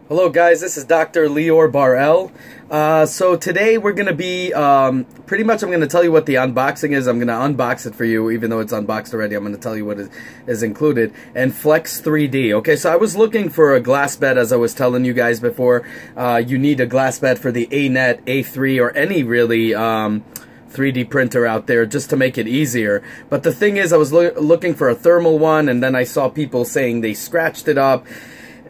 Hello guys, this is Dr. Lior Bar-El. So today we're going to be, pretty much I'm going to tell you what the unboxing is. I'm going to unbox it for you, even though it's unboxed already. I'm going to tell you what is included. And FLEX3D. Okay, so I was looking for a glass bed, as I was telling you guys before. You need a glass bed for the Anet, A3, or any really 3D printer out there just to make it easier. But the thing is, I was looking for a thermal one, and then I saw people saying they scratched it up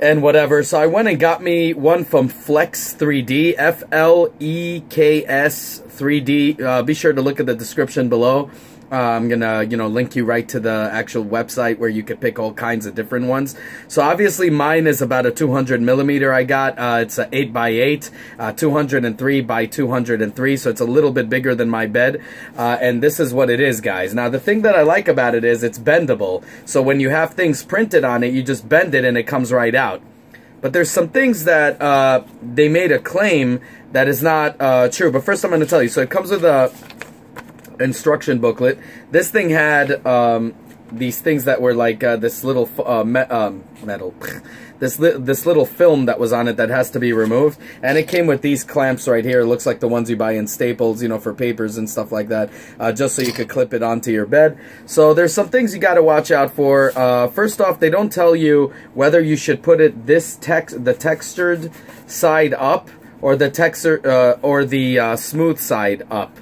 and whatever, so I went and got me one from FLEX3D, FLEKS3D. Be sure to look at the description below. I'm gonna, link you right to the actual website where you could pick all kinds of different ones. So obviously mine is about a 200 millimeter I got. It's a 8x8, 203 by 203, so it's a little bit bigger than my bed. And this is what it is, guys. Now the thing that I like about it is it's bendable. So when you have things printed on it, you just bend it and it comes right out. But there's some things that they made a claim that is not true. But first I'm going to tell you. So it comes with a instruction booklet. This thing had these things that were like this little metal this little film that was on it that has to be removed, and it came with these clamps right here. It looks like the ones you buy in Staples, for papers and stuff like that, just so you could clip it onto your bed. So there's some things you got to watch out for. First off, they don't tell you whether you should put it the textured side up or the smooth side up.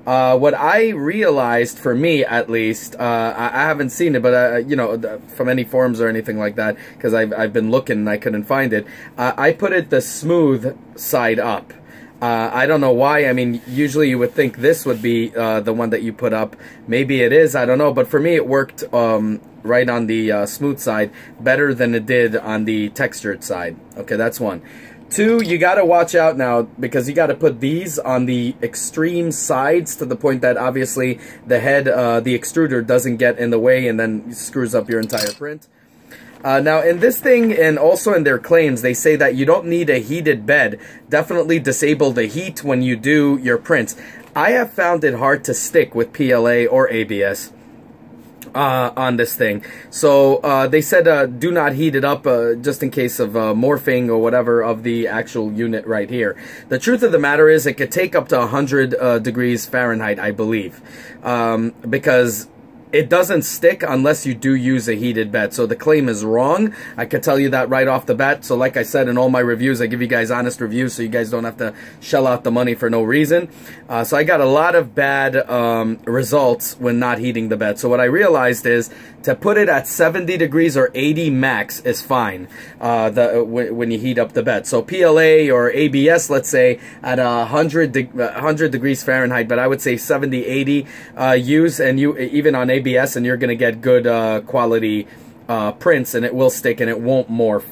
What I realized, for me at least, I haven't seen it, but from any forums or anything like that, because I've been looking and I couldn't find it. I put it the smooth side up. I don't know why. I mean, usually you would think this would be the one that you put up. Maybe it is, I don't know. But for me, it worked right on the smooth side better than it did on the textured side. Okay, that's one. Two, you got to watch out now, because you got to put these on the extreme sides to the point that obviously the head, the extruder doesn't get in the way and then screws up your entire print. Now, in this thing, and also in their claims, they say that you don't need a heated bed. Definitely disable the heat when you do your prints. I have found it hard to stick with PLA or ABS on this thing. So they said do not heat it up just in case of morphing or whatever of the actual unit right here. The truth of the matter is it could take up to 100 degrees Fahrenheit, I believe, because it doesn't stick unless you do use a heated bed. So the claim is wrong. I could tell you that right off the bat. So like I said in all my reviews, I give you guys honest reviews so you guys don't have to shell out the money for no reason. So I got a lot of bad results when not heating the bed. So what I realized is to put it at 70 degrees or 80 max is fine when you heat up the bed. So PLA or ABS, let's say, at 100 degrees Fahrenheit, but I would say 70, 80 use, and you even on ABS, and you're going to get good quality prints, and it will stick and it won't morph.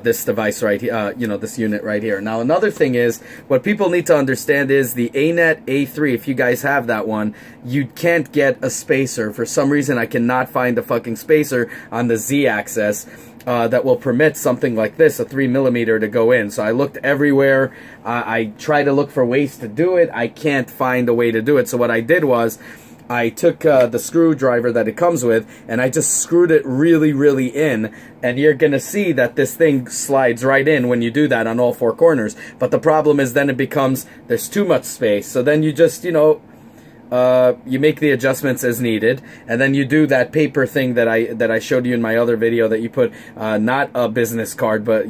This device right here, this unit right here. Now, another thing is, what people need to understand is the Anet A3, if you guys have that one, you can't get a spacer. For some reason, I cannot find a fucking spacer on the Z-axis that will permit something like this, a 3mm, to go in. So I looked everywhere. I tried to look for ways to do it. I can't find a way to do it. So what I did was, I took the screwdriver that it comes with, and I just screwed it really, really in, and you're going to see that this thing slides right in when you do that on all four corners. But the problem is then it becomes, there's too much space, so then you just, you make the adjustments as needed, and then you do that paper thing that I showed you in my other video, that you put not a business card, but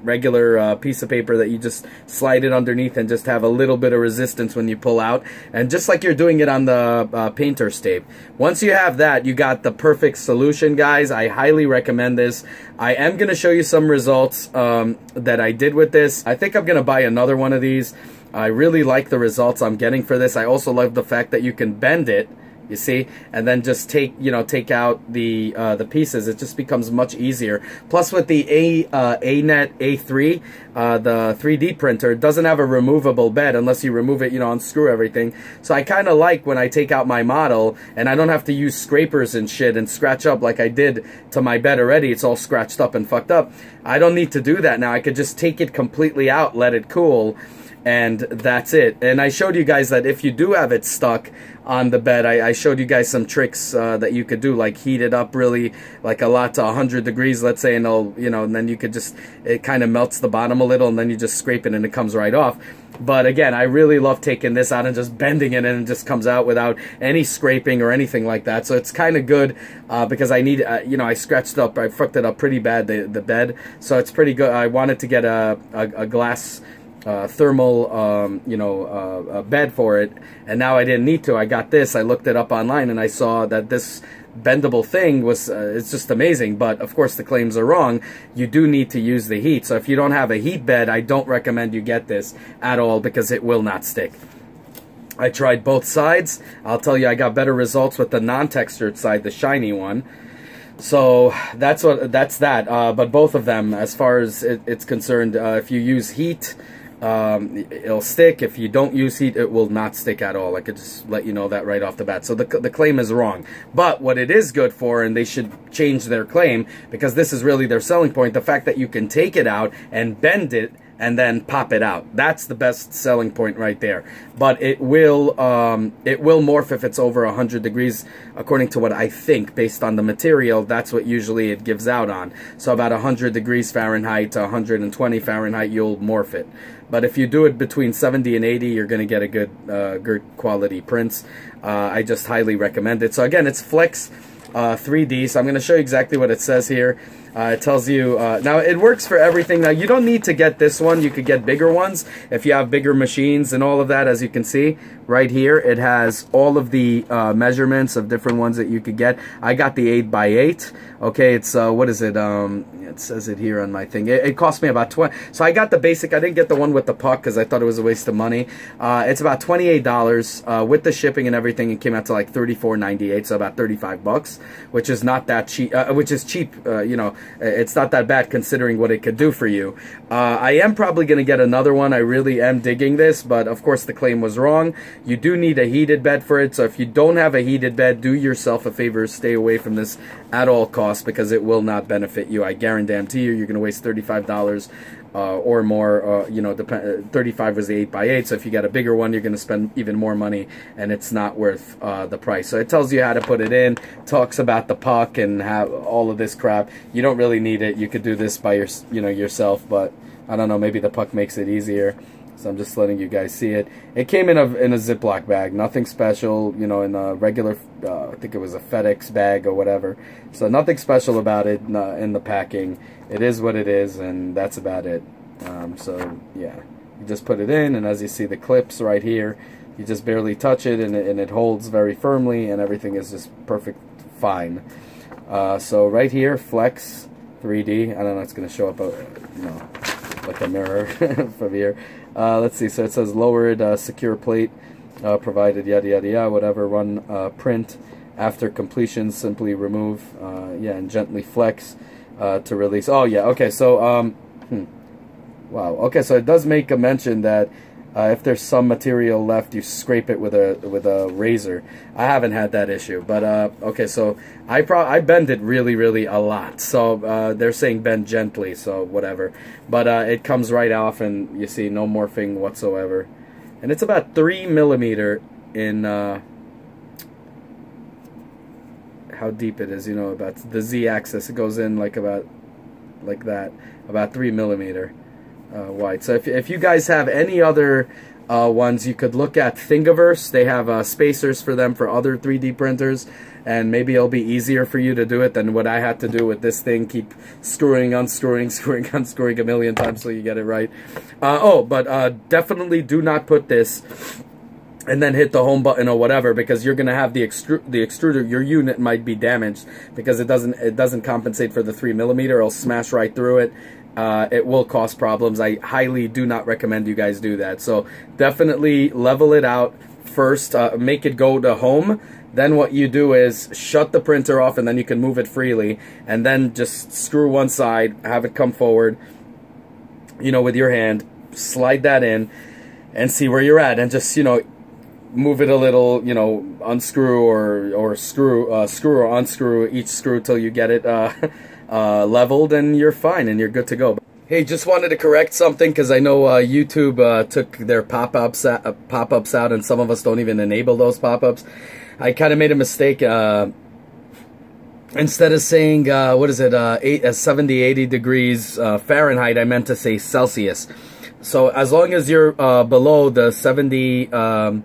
regular piece of paper that you just slide it underneath and just have a little bit of resistance when you pull out, and just like you're doing it on the painter's tape. Once you have that, you got the perfect solution, guys. I highly recommend this. I am going to show you some results that I did with this. I think I'm going to buy another one of these. I really like the results I'm getting for this. I also love the fact that you can bend it, you see, and then just take out the pieces. It just becomes much easier. Plus, with the Anet A3, the 3D printer, it doesn't have a removable bed unless you remove it, unscrew everything. So I kind of like when I take out my model and I don't have to use scrapers and shit and scratch up like I did to my bed already. It's all scratched up and fucked up. I don't need to do that now. I could just take it completely out, let it cool, and that's it. And I showed you guys that if you do have it stuck on the bed, I showed you guys some tricks that you could do, like heat it up really like a lot to 100 degrees, let's say, and it'll, you know, and then you could just, it kind of melts the bottom a little, and then you just scrape it and it comes right off. But again, I really love taking this out and just bending it, and it just comes out without any scraping or anything like that. So it's kind of good because I need, you know, I scratched up, I fucked it up pretty bad, the bed. So it's pretty good. I wanted to get a glass thermal, you know, bed for it, and now I didn't need to. I got this. I looked it up online, and I saw that this bendable thing was it's just amazing. But of course the claims are wrong. You do need to use the heat. So if you don't have a heat bed, I don't recommend you get this at all, because it will not stick. I tried both sides. I'll tell you, I got better results with the non-textured side, the shiny one. So that's that. But both of them, as far as it's concerned, if you use heat, it'll stick. If you don't use heat, it will not stick at all. I could just let you know that right off the bat. So the claim is wrong. But what it is good for, and they should change their claim, because this is really their selling point, the fact that you can take it out and bend it and then pop it out. That's the best selling point right there. But it will morph if it's over 100 degrees, according to what I think, based on the material. That's what usually it gives out on. So about 100 degrees Fahrenheit to 120 Fahrenheit, you'll morph it. But if you do it between 70 and 80, you're going to get a good quality prints. I just highly recommend it. So again, it's Flex 3D. So I'm going to show you exactly what it says here. It tells you, now it works for everything. Now you don't need to get this one. You could get bigger ones if you have bigger machines and all of that. As you can see right here, it has all of the measurements of different ones that you could get. I got the 8x8. Okay, it's what is it? It says it here on my thing. It cost me about 20. So I got the basic. I didn't get the one with the puck because I thought it was a waste of money. It's about $28 with the shipping and everything. It came out to like $34.98, so about 35 bucks, which is not that cheap. Which is cheap, you know. It's not that bad considering what it could do for you. I am probably going to get another one. I really am digging this, but of course the claim was wrong. You do need a heated bed for it, so if you don't have a heated bed, do yourself a favor, stay away from this at all costs, because it will not benefit you. I guarantee you, you're going to waste $35 or more. You know, 35 was the 8x8, so if you got a bigger one, you're going to spend even more money, and it's not worth the price. So it tells you how to put it in, talks about the puck and how all of this crap. You don't really need it. You could do this by yourself, but I don't know, maybe the puck makes it easier. So I'm just letting you guys see it. It came in a Ziploc bag, nothing special, you know, in a regular, I think it was a FedEx bag or whatever. So nothing special about it in the packing. It is what it is, and that's about it. So yeah, you just put it in, and as you see the clips right here, you just barely touch it, and it holds very firmly, and everything is just perfect, fine. So right here, Flex 3D. I don't know, it's going to show up, you know, like a mirror from here. Let's see, so it says lowered secure plate provided, yada yada yada, whatever. Run print after completion, simply remove, yeah, and gently flex to release. Oh yeah, okay, so wow, okay, so it does make a mention that if there's some material left, you scrape it with a razor. I haven't had that issue, but okay, so I bend it really a lot. So they're saying bend gently, so whatever. But it comes right off, and you see no morphing whatsoever. And it's about 3 millimeter in how deep it is. You know, about the Z-axis. It goes in like about like that, about 3 millimeter. Wide. So if you guys have any other ones, you could look at Thingiverse. They have spacers for them for other 3D printers, and maybe it'll be easier for you to do it than what I had to do with this thing. Keep screwing, unscrewing, screwing, unscrewing a million times till you get it right. Oh, but definitely do not put this and then hit the home button or whatever, because you're gonna have the extruder. Your unit might be damaged because it doesn't compensate for the 3 millimeter. It'll smash right through it. It will cause problems. I highly do not recommend you guys do that. So definitely level it out first. Make it go to home. Then what you do is shut the printer off, and then you can move it freely. And then just screw one side, have it come forward, you know, with your hand. Slide that in and see where you're at. And just, you know, move it a little, you know, unscrew or screw or unscrew each screw till you get it leveled, and you're fine and you're good to go. Hey, just wanted to correct something because I know YouTube took their pop-ups out, and some of us don't even enable those pop-ups. I kind of made a mistake. Instead of saying, 70, 80 degrees Fahrenheit, I meant to say Celsius. So as long as you're below the 70 to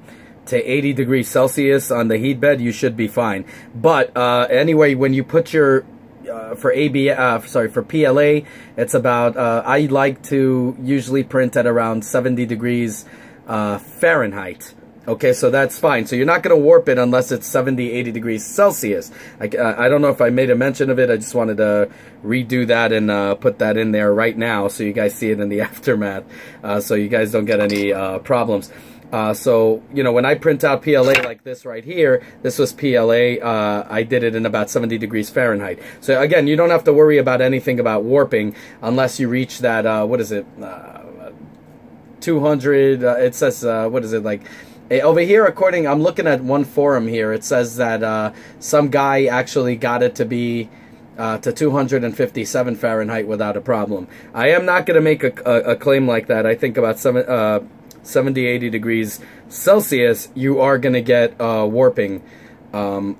80 degrees Celsius on the heat bed, you should be fine. But anyway, when you put your for PLA, it's about I like to usually print at around 70 degrees Fahrenheit. Okay, so that's fine. So you're not going to warp it unless it's 70, 80 degrees Celsius. I don't know if I made a mention of it. I just wanted to redo that and put that in there right now so you guys see it in the aftermath, so you guys don't get any problems. So, you know, when I print out PLA like this right here, this was PLA, I did it in about 70 degrees Fahrenheit. So again, you don't have to worry about anything about warping unless you reach that, 200, it says, over here, I'm looking at one forum here, it says that some guy actually got it to be to 257 Fahrenheit without a problem. I am not going to make a claim like that. I think about 70, 80 degrees Celsius, you are going to get warping on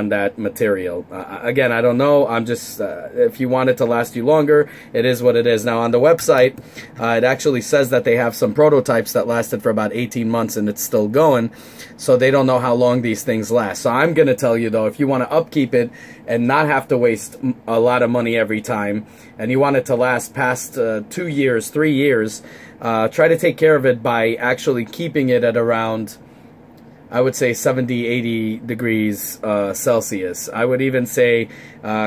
that material. Again, I don't know. I'm just, if you want it to last you longer, it is what it is. Now, on the website, it actually says that they have some prototypes that lasted for about 18 months and it's still going. So they don't know how long these things last. So I'm going to tell you, though, if you want to upkeep it and not have to waste a lot of money every time, and you want it to last past 2 years, 3 years, try to take care of it by actually keeping it at around, I would say, 70, 80 degrees Celsius. I would even say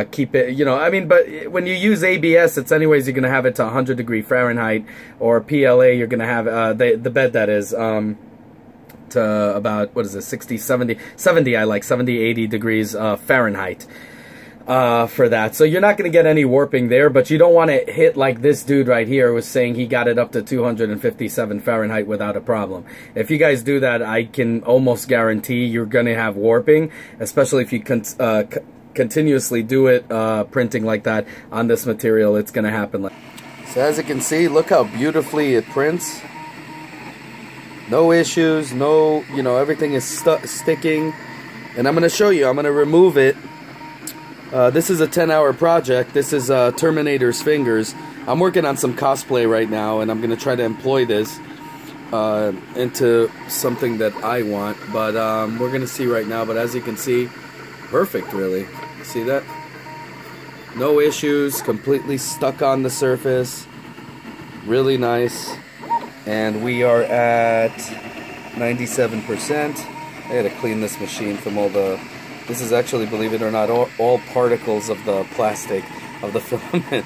keep it, you know, I mean, but when you use ABS, it's anyways, you're going to have it to 100 degree Fahrenheit, or PLA, you're going to have, the bed that is, to about, 60, 70, I like, 70, 80 degrees Fahrenheit. For that. So you're not going to get any warping there, but you don't want to hit like this dude right here was saying he got it up to 257 Fahrenheit without a problem. If you guys do that, I can almost guarantee you're going to have warping, especially if you continuously do it printing like that on this material. It's going to happen. So as you can see, look how beautifully it prints. No issues, no, you know, everything is sticking. And I'm going to show you, I'm going to remove it. This is a 10-hour project. This is Terminator's fingers. I'm working on some cosplay right now, and I'm going to try to employ this into something that I want. But we're going to see right now. But as you can see, perfect, really. See that? No issues. Completely stuck on the surface. Really nice. And we are at 97%. I got to clean this machine from all the... This is actually, believe it or not, all particles of the plastic of the filament.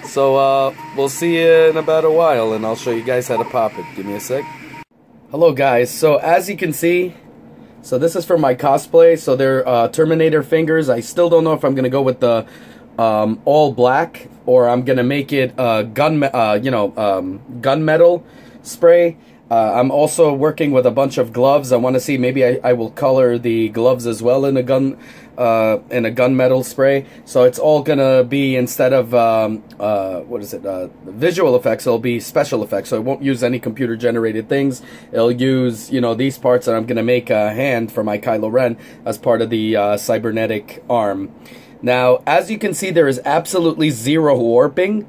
So we'll see you in about a while, and I'll show you guys how to pop it. Give me a sec. Hello guys. So as you can see, so this is for my cosplay. So they're Terminator fingers. I still don't know if I'm gonna go with the all black, or I'm gonna make it gunmetal spray. I'm also working with a bunch of gloves. I want to see, maybe I will color the gloves as well in a gunmetal spray. So it's all gonna be, instead of visual effects, it'll be special effects. So it won't use any computer generated things. It'll use, you know, these parts that I'm gonna make a hand for my Kylo Ren as part of the cybernetic arm. Now, as you can see, there is absolutely zero warping.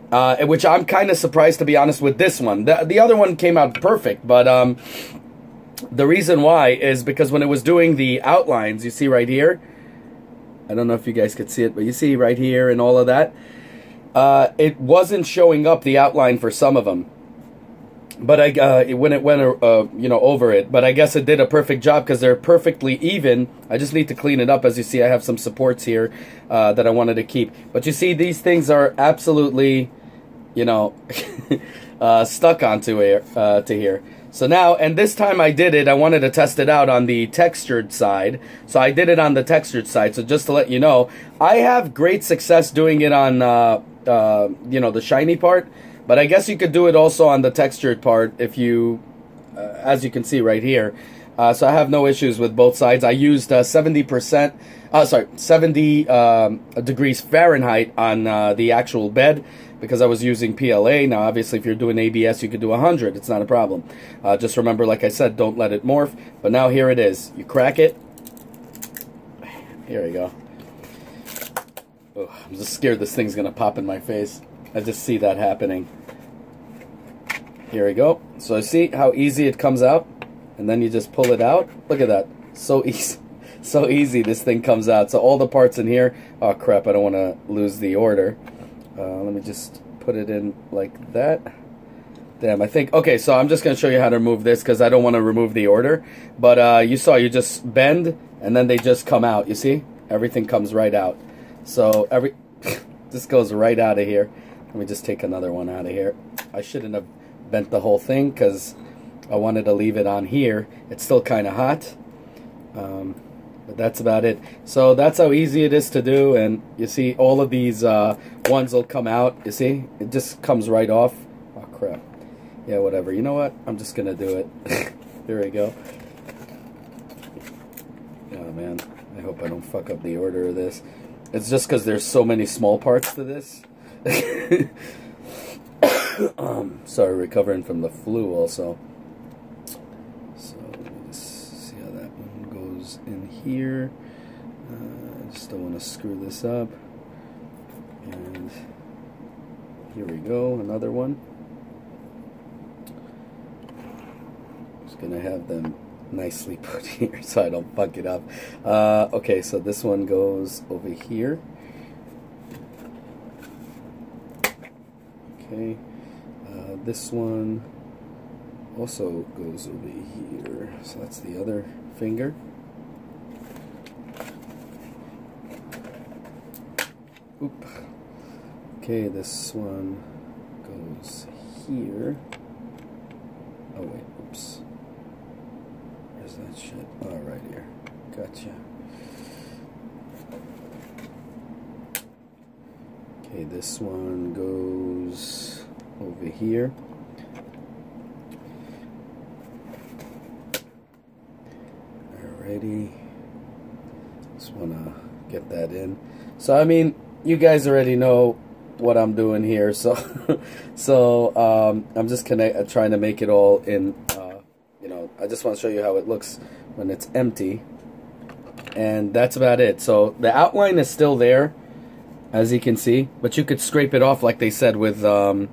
Which I'm kind of surprised, to be honest, with this one. The other one came out perfect, but the reason why is because when it was doing the outlines, you see right here, I don't know if you guys could see it, but you see right here and all of that, it wasn't showing up the outline for some of them. But when it went you know, over it, but I guess it did a perfect job because they're perfectly even. I just need to clean it up. As you see, I have some supports here that I wanted to keep. But you see, these things are absolutely, you know, stuck onto here, to here. So now, and this time I did it, I wanted to test it out on the textured side. So I did it on the textured side. So just to let you know, I have great success doing it on, you know, the shiny part. But I guess you could do it also on the textured part if you, as you can see right here, So I have no issues with both sides. I used 70 degrees Fahrenheit on the actual bed because I was using PLA. Now, obviously, if you're doing ABS, you could do 100. It's not a problem. Just remember, like I said, don't let it morph. But now here it is. You crack it. Here we go. Oh, I'm just scared this thing's going to pop in my face. I just see that happening. Here we go. So see how easy it comes out? And then you just pull it out. Look at that. So easy. So easy this thing comes out. So all the parts in here. Oh crap, I don't want to lose the order. Let me just put it in like that. Damn, I think... Okay, so I'm just going to show you how to remove this because I don't want to remove the order. But you saw, you just bend and then they just come out. You see? Everything comes right out. So this goes right out of here. Let me just take another one out of here. I shouldn't have bent the whole thing because I wanted to leave it on here. It's still kind of hot. But that's about it. So that's how easy it is to do. And you see all of these ones will come out. You see? It just comes right off. Oh, crap. Yeah, whatever. You know what? I'm just going to do it. There we go. Oh, man. I hope I don't fuck up the order of this. It's just because there's so many small parts to this. Sorry, recovering from the flu also. So let's see how that one goes in here. I just don't want to screw this up. And here we go, another one. Just gonna have them nicely put here so I don't fuck it up. Okay, so this one goes over here. Okay, this one also goes over here. So that's the other finger. Oop. Okay, this one goes here. Oh wait, oops. Where's that shit? Oh, right here. Gotcha. Okay, this one goes over here. Alrighty. Just wanna get that in. So I mean, you guys already know what I'm doing here, so I'm just trying to make it all in. You know, I just want to show you how it looks when it's empty, and that's about it. So the outline is still there, as you can see, but you could scrape it off like they said with a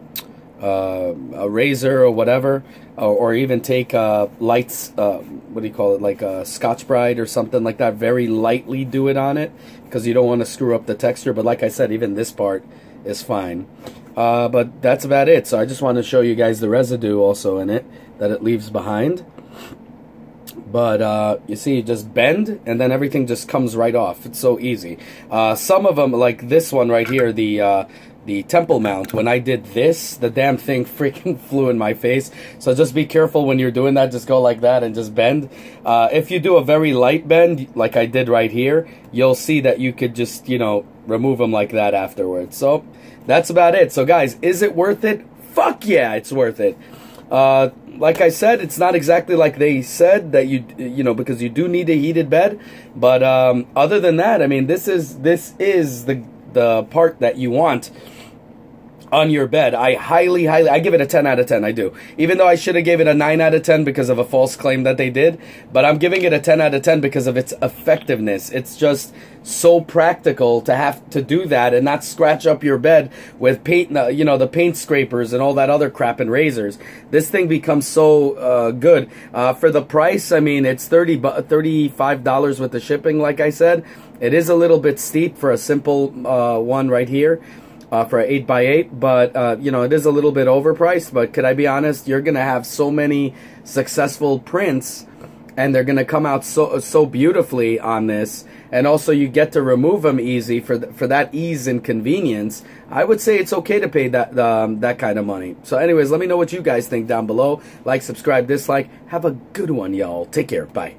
razor or whatever, or even take lights, what do you call it, like a Scotch-Brite or something like that, very lightly do it on it because you don't want to screw up the texture. But like I said, even this part is fine. But that's about it. So I just want to show you guys the residue also in it that it leaves behind. But you see, you just bend and then everything just comes right off. It's so easy. Some of them, like this one right here, the temple mount, when I did this, the damn thing freaking flew in my face. So just be careful when you're doing that. Just go like that and just bend. If you do a very light bend, like I did right here, you'll see that you could just, you know, remove them like that afterwards. So that's about it. So guys, is it worth it? Fuck yeah, it's worth it. Like I said, it's not exactly like they said that you know, because you do need a heated bed. But other than that, I mean, this is the part that you want on your bed. I highly, I give it a 10 out of 10, I do. Even though I should have gave it a 9 out of 10 because of a false claim that they did, but I'm giving it a 10 out of 10 because of its effectiveness. It's just so practical to have to do that and not scratch up your bed with paint, you know, the paint scrapers and all that other crap and razors. This thing becomes so good. For the price, I mean, it's $35 with the shipping, like I said. It is a little bit steep for a simple one right here. For an 8x8, but you know, it is a little bit overpriced. But could I be honest? You're gonna have so many successful prints, and they're gonna come out so beautifully on this. And also, you get to remove them easy for that ease and convenience. I would say it's okay to pay that kind of money. So, anyways, let me know what you guys think down below. Like, subscribe, dislike. Have a good one, y'all. Take care. Bye.